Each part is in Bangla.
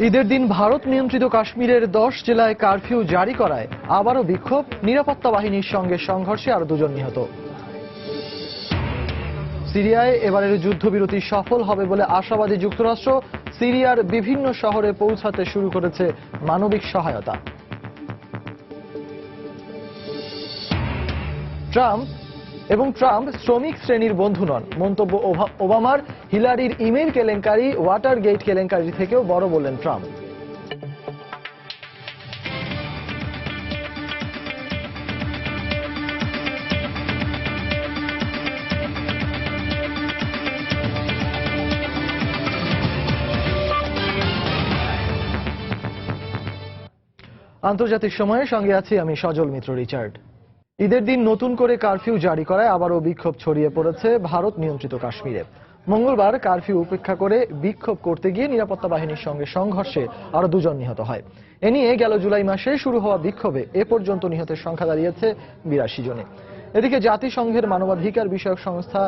ঈদের দিন ভারত নিয়ন্ত্রিত কাশ্মীরের 10 জেলায় কারফিউ জারি করায় আবারও বিক্ষোভ, নিরাপত্তা বাহিনীর সঙ্গে সংঘর্ষে আরো 2 জন নিহত। সিরিয়ায় এবারের যুদ্ধবিরতি সফল হবে বলে আশাবাদী যুক্তরাষ্ট্র। সিরিয়ার বিভিন্ন শহরে পৌঁছাতে শুরু করেছে মানবিক সহায়তা। ট্রাম্প শ্রমিক শ্রেণীর বন্ধু নন, মন্তব্য ওবামার। হিলারির ইমেইল কেলেঙ্কারি, ওয়াটারগেট কেলেঙ্কারি থেকেও বড় বললেন ট্রাম্প। আন্তর্জাতিক সময়ের সঙ্গে আছি আমি সজল মিত্র রিচার্ড। ঈদের দিন নতুন করে কারফিউ জারি করায় আবারও বিক্ষোভ ছড়িয়ে পড়েছে ভারত নিয়ন্ত্রিত কাশ্মীরে। মঙ্গলবার কারফিউ উপেক্ষা করে বিক্ষোভ করতে গিয়ে নিরাপত্তা বাহিনীর সঙ্গে সংঘর্ষে আরো 2 জন নিহত হয়। এ নিয়ে গেল জুলাই মাসে শুরু হওয়া বিক্ষোভে এ পর্যন্ত নিহতের সংখ্যা দাঁড়িয়েছে 82 জনে। এদিকে জাতিসংঘের মানবাধিকার বিষয়ক সংস্থা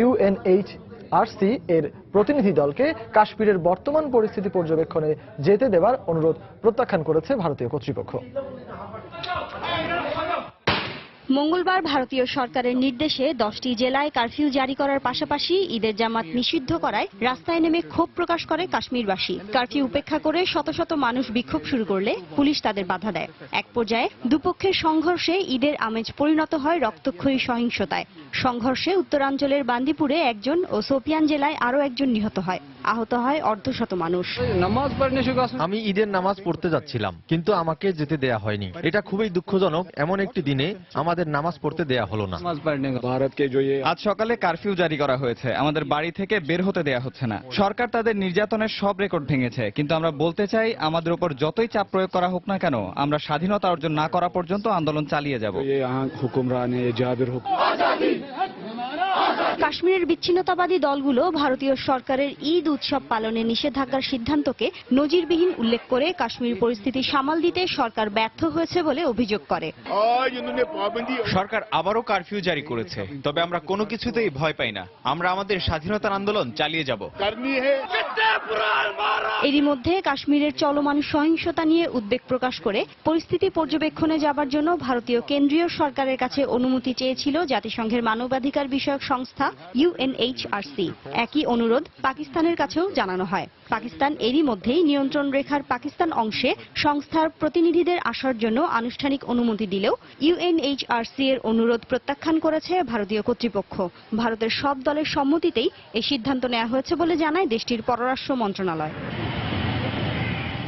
UNHRC এর প্রতিনিধি দলকে কাশ্মীরের বর্তমান পরিস্থিতি পর্যবেক্ষণে যেতে দেওয়ার অনুরোধ প্রত্যাখ্যান করেছে ভারতীয় কর্তৃপক্ষ। মঙ্গলবার ভারতীয় সরকারের নির্দেশে 10টি জেলায় কারফিউ জারি করার পাশাপাশি ঈদের জামাত নিষিদ্ধ করায় রাস্তায় নেমে ক্ষোভ প্রকাশ করে কাশ্মীরবাসী। কারফিউ উপেক্ষা করে শত শত মানুষ বিক্ষোভ শুরু করলে পুলিশ তাদের বাধা দেয়। এক পর্যায়ে দুপক্ষের সংঘর্ষে ঈদের আমেজ পরিণত হয় রক্তক্ষয়ী সহিংসতায়। সংঘর্ষে উত্তরাঞ্চলের বান্দিপুরে 1 জন ও সোপিয়ান জেলায় আরও 1 জন নিহত হয়। আহত হয় অর্ধশত মানুষ। আমি ঈদের নামাজ পড়তে যাচ্ছিলাম, কিন্তু আমাকে যেতে দেয়া হয়নি। এটা খুবই দুঃখজনক। এমন একটি দিনে আমাদের নামাজ পড়তে দেয়া হলো না। আজ সকালে কারফিউ জারি করা হয়েছে, আমাদের বাড়ি থেকে বের হতে দেয়া হচ্ছে না। সরকার তাদের নির্যাতনের সব রেকর্ড ভেঙেছে, কিন্তু আমরা বলতে চাই, আমাদের উপর যতই চাপ প্রয়োগ করা হোক না কেন, আমরা স্বাধীনতা অর্জন না করা পর্যন্ত আন্দোলন চালিয়ে যাব। কাশ্মীরের বিচ্ছিন্নতাবাদী দলগুলো ভারতীয় সরকারের ঈদ উৎসব পালনে নিষেধাজ্ঞার সিদ্ধান্তকে নজিরবিহীন উল্লেখ করে কাশ্মীর পরিস্থিতি সামাল দিতে সরকার ব্যর্থ হয়েছে বলে অভিযোগ করে। সরকার আবারও কারফিউ জারি করেছে, তবে আমরা কোনো কিছুতেই ভয় পাই না। আমরা আমাদের স্বাধীনতার আন্দোলন চালিয়ে যাব। এরই মধ্যে কাশ্মীরের চলমান সহিংসতা নিয়ে উদ্বেগ প্রকাশ করে পরিস্থিতি পর্যবেক্ষণে যাবার জন্য ভারতীয় কেন্দ্রীয় সরকারের কাছে অনুমতি চেয়েছিল জাতিসংঘের মানবাধিকার বিষয়ক সংস্থা UNHRC। একই অনুরোধ পাকিস্তানের কাছেও জানানো হয়। পাকিস্তান এরই মধ্যেই নিয়ন্ত্রণ রেখার পাকিস্তান অংশে সংস্থার প্রতিনিধিদের আসার জন্য আনুষ্ঠানিক অনুমতি দিলেও UNHRC এর অনুরোধ প্রত্যাখ্যান করেছে ভারতীয় কর্তৃপক্ষ। ভারতের সব দলের সম্মতিতেই এই সিদ্ধান্ত নেওয়া হয়েছে বলে জানায় দেশটির পররাষ্ট্র মন্ত্রণালয়।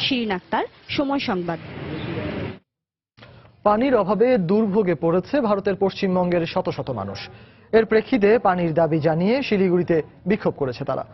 শিরিন আক্তার, সময় সংবাদ। পানির অভাবে দুর্ভোগে পড়েছে ভারতের পশ্চিমবঙ্গের শত শত মানুষ। এর প্রেক্ষিতে পানির দাবি জানিয়ে শিলিগুড়িতে বিক্ষোভ করেছে তারা।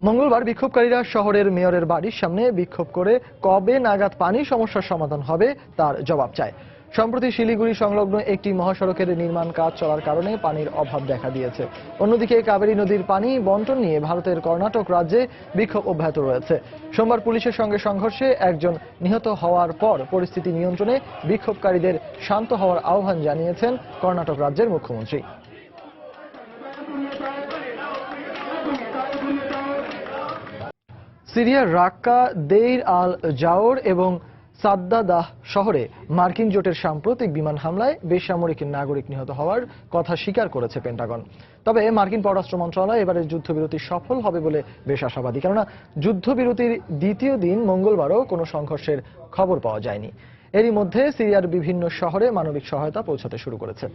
মঙ্গলবার বিক্ষোভকারীরা শহরের মেয়রের বাড়ির সামনে বিক্ষোভ করে কবে নাগাদ পানির সমস্যার সমাধান হবে তার জবাব চায়। সম্প্রতি শিলিগুড়ি সংলগ্ন একটি মহাসড়কের নির্মাণ কাজ চলার কারণে পানির অভাব দেখা দিয়েছে। অন্যদিকে কাবেরী নদীর পানি বন্টন নিয়ে ভারতের কর্ণাটক রাজ্যে বিক্ষোভ অব্যাহত রয়েছে। সোমবার পুলিশের সঙ্গে সংঘর্ষে 1 জন নিহত হওয়ার পর পরিস্থিতি নিয়ন্ত্রণে বিক্ষোভকারীদের শান্ত হওয়ার আহ্বান জানিয়েছেন কর্ণাটক রাজ্যের মুখ্যমন্ত্রী। সিরিয়ার রাক্কা, দেইর আল জাওর এবং সাদ্দাদাহ শহরে মার্কিন জোটের সাম্প্রতিক বিমান হামলায় বেসামরিক নাগরিক নিহত হওয়ার কথা স্বীকার করেছে পেন্টাগন। তবে মার্কিন পররাষ্ট্র মন্ত্রণালয় এবারের যুদ্ধবিরতি সফল হবে বলে বেশ আশাবাদী, কেননা যুদ্ধবিরতির দ্বিতীয় দিন মঙ্গলবারও কোনো সংঘর্ষের খবর পাওয়া যায়নি। এরই মধ্যে সিরিয়ার বিভিন্ন শহরে মানবিক সহায়তা পৌঁছাতে শুরু করেছে।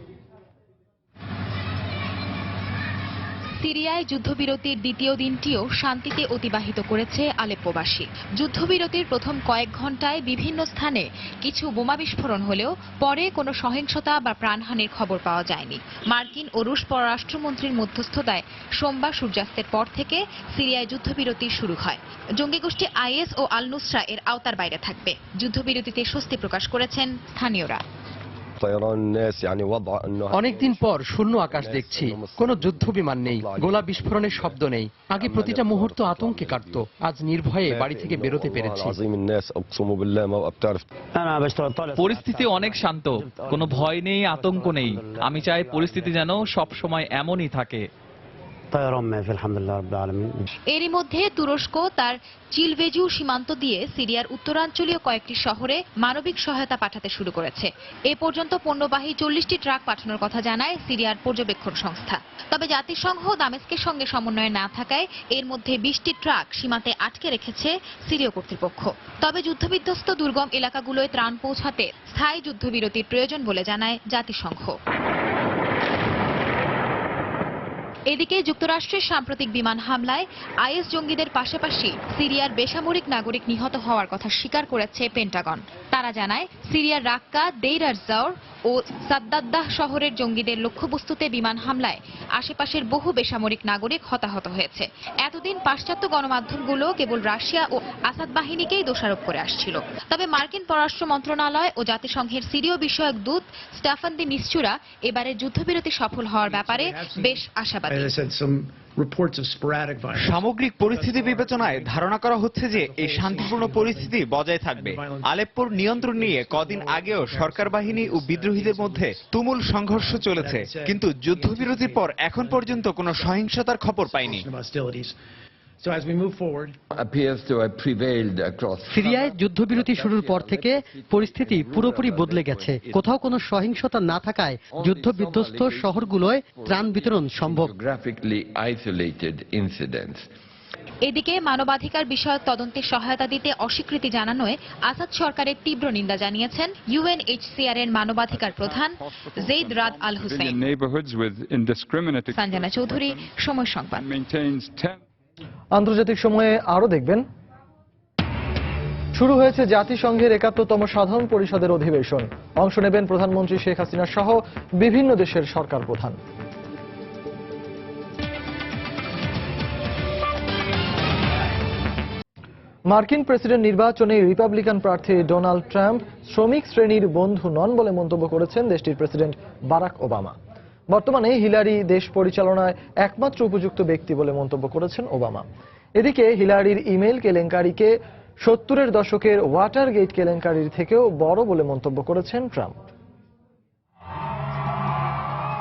সিরিয়ায় যুদ্ধবিরতির দ্বিতীয় দিনটিও শান্তিতে অতিবাহিত করেছে আলেপ্পোবাসী। যুদ্ধবিরতির প্রথম কয়েক ঘণ্টায় বিভিন্ন স্থানে কিছু বোমা বিস্ফোরণ হলেও পরে কোনো সহিংসতা বা প্রাণহানির খবর পাওয়া যায়নি। মার্কিন ও রুশ পররাষ্ট্রমন্ত্রীর মধ্যস্থতায় সোমবার সূর্যাস্তের পর থেকে সিরিয়ায় যুদ্ধবিরতি শুরু হয়। জঙ্গি গোষ্ঠী IS ও আল নুসরা এর আওতার বাইরে থাকবে। যুদ্ধবিরতিতে স্বস্তি প্রকাশ করেছেন স্থানীয়রা। অনেকদিন পর শূন্য আকাশ দেখছি, কোনো যুদ্ধ বিমান নেই, গোলা বিস্ফোরণের শব্দ নেই। আগে প্রতিটা মুহূর্ত আতঙ্কে কাটত, আজ নির্ভয়ে বাড়ি থেকে বেরোতে পেরেছি। পরিস্থিতি অনেক শান্ত, কোনো ভয় নেই, আতঙ্ক নেই। আমি চাই পরিস্থিতি যেন সব সময় এমনই থাকে। এরই মধ্যে তুরস্ক তার চিলভেজু সীমান্ত দিয়ে সিরিয়ার উত্তরাঞ্চলীয় কয়েকটি শহরে মানবিক সহায়তা পাঠাতে শুরু করেছে। এ পর্যন্ত পণ্যবাহী 40টি ট্রাক পাঠানোর কথা জানায় সিরিয়ার পর্যবেক্ষণ সংস্থা। তবে জাতিসংঘ দামেস্কের সঙ্গে সমন্বয় না থাকায় এর মধ্যে 20টি ট্রাক সীমান্তে আটকে রেখেছে সিরীয় কর্তৃপক্ষ। তবে যুদ্ধবিধ্বস্ত দুর্গম এলাকাগুলোয় ত্রাণ পৌঁছাতে স্থায়ী যুদ্ধবিরতির প্রয়োজন বলে জানায় জাতিসংঘ। এদিকে যুক্তরাষ্ট্রের সাম্প্রতিক বিমান হামলায় আইএস জঙ্গিদের পাশাপাশি সিরিয়ার বেসামরিক নাগরিক নিহত হওয়ার কথা স্বীকার করেছে পেন্টাগন। তারা জানায় সিরিয়ার রাক্কা, দেইর আর-জওর ও সাদ্দাদ্দাহ শহরের জঙ্গিদের লক্ষ্যবস্তুতে বিমান হামলায় আশেপাশের বহু বেসামরিক নাগরিক হতাহত হয়েছে। এতদিন পাশ্চাত্য গণমাধ্যমগুলো কেবল রাশিয়া ও আসাদ বাহিনীকেই দোষারোপ করে আসছিল। তবে মার্কিন পররাষ্ট্র মন্ত্রণালয় ও জাতিসংঘের সিরীয় বিষয়ক দূত স্টাফান দি মিস্চুরা এবারে যুদ্ধবিরতি সফল হওয়ার ব্যাপারে বেশ আশাবাদী। সামগ্রিক পরিস্থিতি বিবেচনায় ধারণা করা হচ্ছে যে এই শান্তিপূর্ণ পরিস্থিতি বজায় থাকবে। আলেপ্পোর নিয়ন্ত্রণ নিয়ে কদিন আগেও সরকার বাহিনী ও বিদ্রোহীদের মধ্যে তুমুল সংঘর্ষ চলেছে, কিন্তু যুদ্ধবিরতির পর এখন পর্যন্ত কোনো সহিংসতার খবর পাইনি। সিরিয়ায় যুদ্ধবিরতি শুরুর পর থেকে পরিস্থিতি পুরোপুরি বদলে গেছে। কোথাও কোনো সহিংসতা না থাকায় যুদ্ধবিধ্বস্ত শহরগুলোয় ত্রাণ বিতরণ সম্ভব। এদিকে মানবাধিকার বিষয়ক তদন্তে সহায়তা দিতে অস্বীকৃতি জানানোয় আসাদ সরকারের তীব্র নিন্দা জানিয়েছেন ইউএনএইচসিআর এর মানবাধিকার প্রধান জেইদ রাদ আল হুসেইন। সঞ্জনা চৌধুরী, সময় সংবাদ। আন্তর্জাতিক সময়ে আরো দেখবেন, শুরু হয়েছে জাতিসংঘের ৭১তম সাধারণ পরিষদের অধিবেশন। অংশ নেবেন প্রধানমন্ত্রী শেখ হাসিনা সহ বিভিন্ন দেশের সরকার প্রধান। মার্কিন প্রেসিডেন্ট নির্বাচনে রিপাবলিকান প্রার্থী ডোনাল্ড ট্রাম্প শ্রমিক শ্রেণীর বন্ধু নন বলে মন্তব্য করেছেন দেশটির প্রেসিডেন্ট বারাক ওবামা। বর্তমানে হিলারি দেশ পরিচালনায় একমাত্র উপযুক্ত ব্যক্তি বলে মন্তব্য করেছেন ওবামা। এদিকে হিলারির ইমেল কেলেঙ্কারিকে ৭০-এর দশকের ওয়াটারগেট কেলেঙ্কারির থেকেও বড় বলে মন্তব্য করেছেন ট্রাম্প।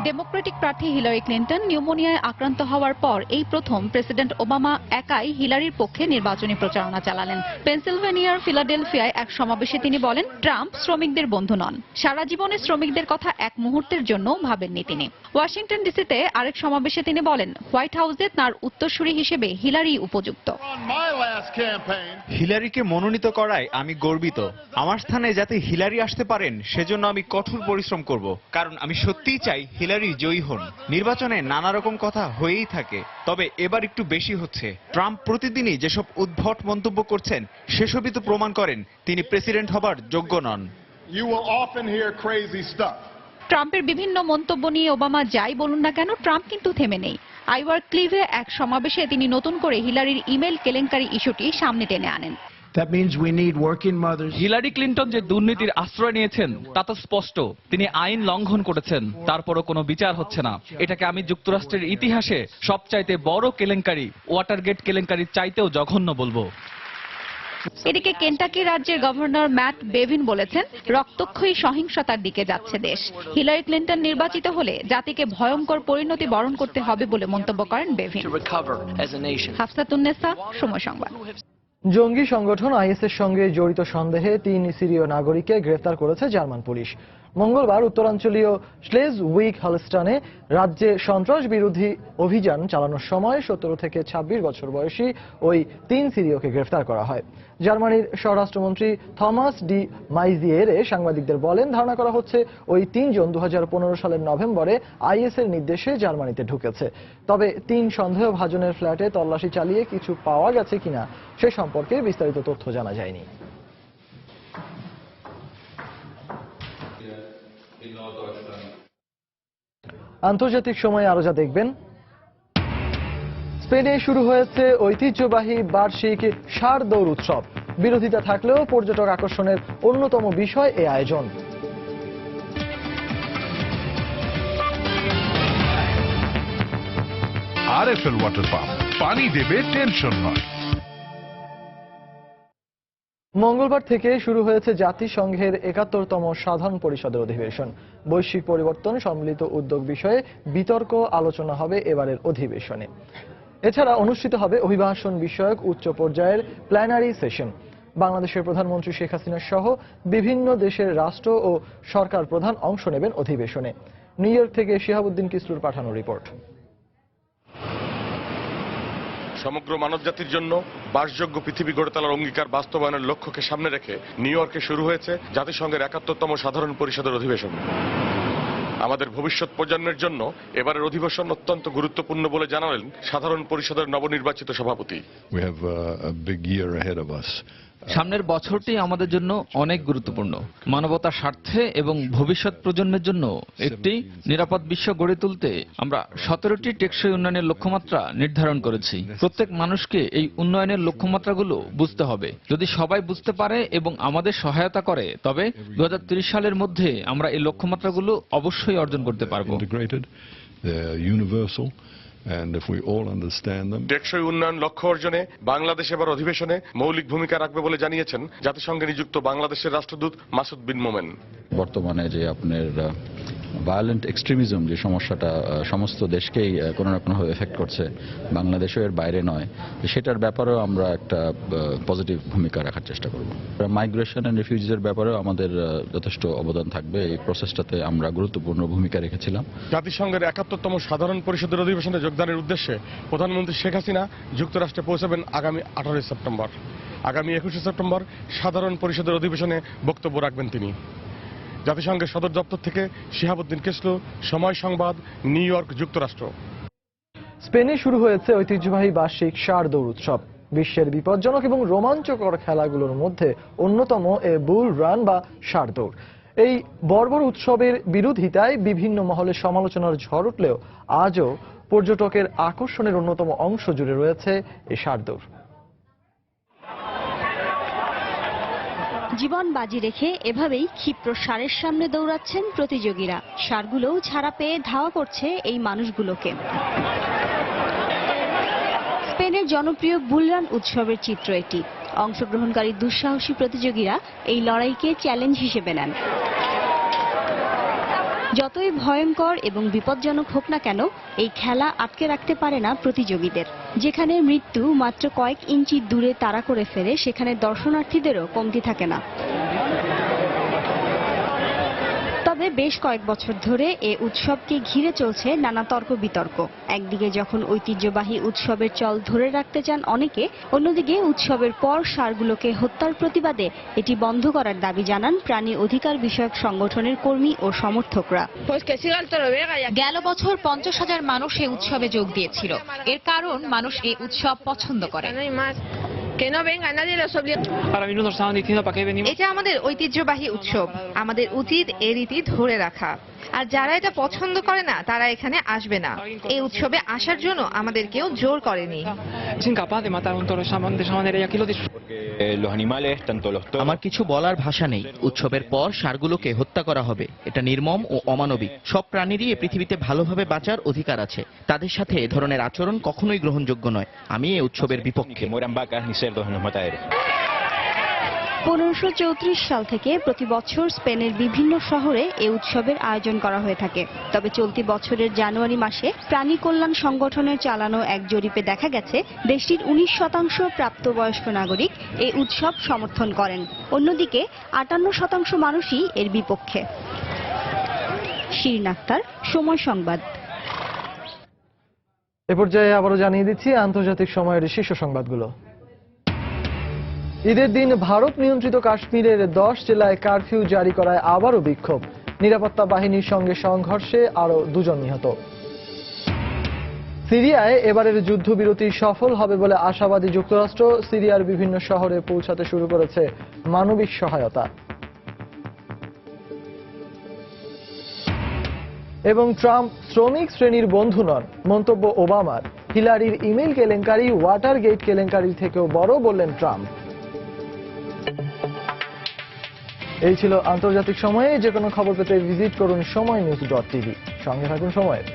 ডেমোক্রেটিক প্রার্থী হিলারি ক্লিন্টন নিউমোনিয়ায় আক্রান্ত হওয়ার পর এই প্রথম প্রেসিডেন্ট ওবামা একাই হিলারির পক্ষে নির্বাচনী প্রচারণা চালালেন। পেনসিলভেনিয়ার ফিলাডেলফিয়ায় এক সমাবেশে তিনি বলেন, ট্রাম্প শ্রমিকদের বন্ধু নন। সারা জীবনে শ্রমিকদের কথা এক মুহূর্তের জন্য ভাবেননি তিনি। ওয়াশিংটন ডিসিতে আরেক সমাবেশে তিনি বলেন, হোয়াইট হাউসে তাঁর উত্তরসূরি হিসেবে হিলারি উপযুক্ত। হিলারিকে মনোনীত করায় আমি গর্বিত। আমার স্থানে যাতে হিলারি আসতে পারেন সেজন্য আমি কঠোর পরিশ্রম করব, কারণ আমি সত্যিই চাই হিলারি জয়ী হন। নির্বাচনে নানা রকম কথা হয়েই থাকে, তবে এবার একটু বেশি হচ্ছে। ট্রাম্প প্রতিদিনই যেসব উদ্ভট মন্তব্য করছেন সেসবই তো প্রমাণ করেন তিনি প্রেসিডেন্ট হবার যোগ্য নন। ট্রাম্পের বিভিন্ন মন্তব্য নিয়ে ওবামা যাই বলুন না কেন, ট্রাম্প কিন্তু থেমে নেই। আইওয়ার ক্লিভে এক সমাবেশে তিনি নতুন করে হিলারির ইমেল কেলেঙ্কারি ইস্যুটি সামনে টেনে আনেন। হিলারি ক্লিন্টন যে দুর্নীতির আশ্রয় নিয়েছেন তা তো স্পষ্ট। তিনি আইন লঙ্ঘন করেছেন, তারপরও কোনো বিচার হচ্ছে না। এটাকে আমি যুক্তরাষ্ট্রের ইতিহাসে সবচাইতে বড় কেলেঙ্কারি, ওয়াটারগেট কেলেঙ্কারির চাইতেও জঘন্য বলবো। এদিকে কেন্টাকি রাজ্যের গভর্নর ম্যাট বেভিন বলেছেন, রক্তক্ষয়ী সহিংসতার দিকে যাচ্ছে দেশ। হিলারি ক্লিন্টন নির্বাচিত হলে জাতিকে ভয়ঙ্কর পরিণতি বরণ করতে হবে বলে মন্তব্য করেন বেভিন। হাফসাতুন্নেসা, সময় সংবাদ। জঙ্গি সংগঠন আইএসের সঙ্গে জড়িত সন্দেহে ৩ সিরীয় নাগরিককে গ্রেফতার করেছে জার্মান পুলিশ। মঙ্গলবার উত্তরাঞ্চলীয় স্লেজউইগ হলস্টানে রাজ্যে সন্ত্রাস বিরোধী অভিযান চালানোর সময় ১৭ থেকে ২৬ বছর বয়সী ওই ৩ সিরীয়কে গ্রেফতার করা হয়। জার্মানির স্বরাষ্ট্রমন্ত্রী থমাস ডি মাইজিয়েরে সাংবাদিকদের বলেন, ধারণা করা হচ্ছে ওই ৩ জন ২০১৫ সালের নভেম্বরে আইএসের নির্দেশে জার্মানিতে ঢুকেছে। তবে ৩ সন্দেহভাজনের ফ্ল্যাটে তল্লাশি চালিয়ে কিছু পাওয়া গেছে কিনা সে সম্পর্কে বিস্তারিত তথ্য জানা যায়নি। আন্তর্জাতিক সময়ে আরো যা দেখবেন, স্পেনে শুরু হয়েছে ঐতিহ্যবাহী বার্ষিক ষাঁড় দৌড় উৎসব। বিরোধিতা থাকলেও পর্যটক আকর্ষণের অন্যতম বিষয় এই আয়োজন। আরএফএল ওয়াটার পাম্প, পানি দেবে টেনশন নয়। মঙ্গলবার থেকে শুরু হয়েছে জাতিসংঘের ৭১তম সাধারণ পরিষদের অধিবেশন। বৈশ্বিক পরিবর্তন সম্মিলিত উদ্যোগ বিষয়ে বিতর্ক আলোচনা হবে এবারের অধিবেশনে। এছাড়া অনুষ্ঠিত হবে অভিবাসন বিষয়ক উচ্চ পর্যায়ের প্ল্যানারি সেশন। বাংলাদেশের প্রধানমন্ত্রী শেখ হাসিনা সহ বিভিন্ন দেশের রাষ্ট্র ও সরকার প্রধান অংশ নেবেন অধিবেশনে। নিউ ইয়র্ক থেকে শিহাবুদ্দিন কিসলুর পাঠানো রিপোর্ট। সমগ্র মানবজাতির জন্য বাসযোগ্য পৃথিবী গড়ে তোলার অঙ্গীকার বাস্তবায়নের লক্ষ্যকে সামনে রেখে নিউ ইয়র্কে শুরু হয়েছে জাতিসংঘের ৭১তম সাধারণ পরিষদের অধিবেশন। আমাদের ভবিষ্যৎ প্রজন্মের জন্য এবারের অধিবেশন অত্যন্ত গুরুত্বপূর্ণ বলে জানালেন সাধারণ পরিষদের নবনির্বাচিত সভাপতি। We have a big year ahead of us. সামনের বছরটি আমাদের জন্য অনেক গুরুত্বপূর্ণ। মানবতার স্বার্থে এবং ভবিষ্যৎ প্রজন্মের জন্য একটি নিরাপদ বিশ্ব গড়ে তুলতে আমরা 17টি টেকসই উন্নয়নের লক্ষ্যমাত্রা নির্ধারণ করেছি। প্রত্যেক মানুষকে এই উন্নয়নের লক্ষ্যমাত্রাগুলো বুঝতে হবে। যদি সবাই বুঝতে পারে এবং আমাদের সহায়তা করে, তবে 2030 সালের মধ্যে আমরা এই লক্ষ্যমাত্রাগুলো অবশ্যই অর্জন করতে পারব। Integrated, they're universal, and if we all understand them. টেকসই উন্নয়ন লক্ষ্য অর্জনে বাংলাদেশ এবার অধিবেশনে মৌলিক ভূমিকা রাখবে বলে জানিয়েছেন জাতিসংঘে নিযুক্ত বাংলাদেশের রাষ্ট্রদূত মাসুদ বিন মোমেন। বর্তমানে যে আপনার ভায়োলেন্ট এক্সট্রিমিজম যে সমস্যাটা সমস্ত দেশকেই কোনো না কোনোভাবে এফেক্ট করছে, বাংলাদেশও এর বাইরে নয়, সেটার ব্যাপারেও আমরা একটা পজিটিভ ভূমিকা রাখার চেষ্টা করব। মাইগ্রেশন অ্যান্ড রিফিউজিজের ব্যাপারেও আমাদের যথেষ্ট অবদান থাকবে। এই প্রসেসটাতে আমরা গুরুত্বপূর্ণ ভূমিকা রেখেছিলাম। জাতিসংঘের ৭১তম সাধারণ পরিষদের অধিবেশনে যোগদানের উদ্দেশ্যে প্রধানমন্ত্রী শেখ হাসিনা যুক্তরাষ্ট্রে পৌঁছাবেন আগামী 18 সেপ্টেম্বর। আগামী 21 সেপ্টেম্বর সাধারণ পরিষদের অধিবেশনে বক্তব্য রাখবেন তিনি। জাতিসংঘের সদর দপ্তর থেকে শিহাবুদ্দিন কিসলু, সময় সংবাদ, নিউ ইয়র্ক, যুক্তরাষ্ট্র। স্পেনে শুরু হয়েছে ঐতিহ্যবাহী বার্ষিক ষাঁড় দৌড় উৎসব। বিশ্বের বিপজ্জনক এবং রোমাঞ্চকর খেলাগুলোর মধ্যে অন্যতম এ বুল রান বা ষাঁড় দৌড়। এই বর্বর উৎসবের বিরোধিতায় বিভিন্ন মহলে সমালোচনার ঝড় উঠলেও আজও পর্যটকের আকর্ষণের অন্যতম অংশ জুড়ে রয়েছে এই ষাঁড় দৌড়। জীবন বাজি রেখে এভাবেই ক্ষিপ্র ষাঁড়ের সামনে দৌড়াচ্ছেন প্রতিযোগীরা। ষাঁড়গুলোও ছাড়া পেয়ে ধাওয়া করছে এই মানুষগুলোকে। স্পেনের জনপ্রিয় বুলরান উৎসবের চিত্র এটি। অংশগ্রহণকারী দুঃসাহসী প্রতিযোগীরা এই লড়াইকে চ্যালেঞ্জ হিসেবে নেন। যতই ভয়ঙ্কর এবং বিপজ্জনক হোক না কেন, এই খেলা আটকে রাখতে পারে না প্রতিযোগীদের। যেখানে মৃত্যু মাত্র কয়েক ইঞ্চি দূরে তাড়া করে ফেলে, সেখানে দর্শনার্থীদেরও কমতি থাকে না। তবে বেশ কয়েক বছর ধরে এ উৎসবকে ঘিরে চলছে নানা তর্ক বিতর্ক। একদিকে যখন ঐতিহ্যবাহী উৎসবের চল ধরে রাখতে চান অনেকে, অন্যদিকে উৎসবের পর ষাঁড়গুলোকে হত্যার প্রতিবাদে এটি বন্ধ করার দাবি জানান প্রাণী অধিকার বিষয়ক সংগঠনের কর্মী ও সমর্থকরা। গেল বছর 50,000 মানুষ এই উৎসবে যোগ দিয়েছিল। এর কারণ মানুষ এই উৎসব পছন্দ করে। এটা আমাদের ঐতিহ্যবাহী উৎসব, আমাদের উচিত এ রীতি ধরে রাখা। আর যারা এটা পছন্দ করে না, তারা এখানে আসবে না। এই উৎসবে আসার জন্য আমাদের কেউ জোর করেনি। আমার কিছু বলার ভাষা নেই। উৎসবের পর ষাঁড়গুলোকে হত্যা করা হবে, এটা নির্মম ও অমানবিক। সব প্রাণীরই এ পৃথিবীতে ভালোভাবে বাঁচার অধিকার আছে। তাদের সাথে এ ধরনের আচরণ কখনোই গ্রহণযোগ্য নয়। আমি এই উৎসবের বিপক্ষে। 1534 সাল থেকে প্রতি বছর স্পেনের বিভিন্ন শহরে এই উৎসবের আয়োজন করা হয়ে থাকে। তবে চলতি বছরের জানুয়ারি মাসে প্রাণী কল্যাণ সংগঠনের চালানো এক জরিপে দেখা গেছে দেশটির 19% প্রাপ্তবয়স্ক নাগরিক এই উৎসব সমর্থন করেন। অন্যদিকে 58% মানুষই এর বিপক্ষে। শিরিন আক্তার, সময় সংবাদ। এ পর্যায়ে আবারও জানিয়ে দিচ্ছি আন্তর্জাতিক সময়ের শীর্ষ সংবাদগুলো। ঈদের দিন ভারত নিয়ন্ত্রিত কাশ্মীরের 10 জেলায় কারফিউ জারি করায় আবারও বিক্ষোভ। নিরাপত্তা বাহিনীর সঙ্গে সংঘর্ষে আরও 2 জন নিহত। সিরিয়ায় এবারের যুদ্ধবিরতি সফল হবে বলে আশাবাদী যুক্তরাষ্ট্র। সিরিয়ার বিভিন্ন শহরে পৌঁছাতে শুরু করেছে মানবিক সহায়তা। এবং ট্রাম্প শ্রমিক শ্রেণীর বন্ধু নন, মন্তব্য ওবামার। হিলারির ইমেল কেলেঙ্কারি ওয়াটারগেট কেলেঙ্কারির থেকেও বড় বললেন ট্রাম্প। এই ছিল আন্তর্জাতিক সময়ে। যে কোনো খবর পেতে ভিজিট করুন সময়নিউজ.tv। সঙ্গে থাকুন সময়ের।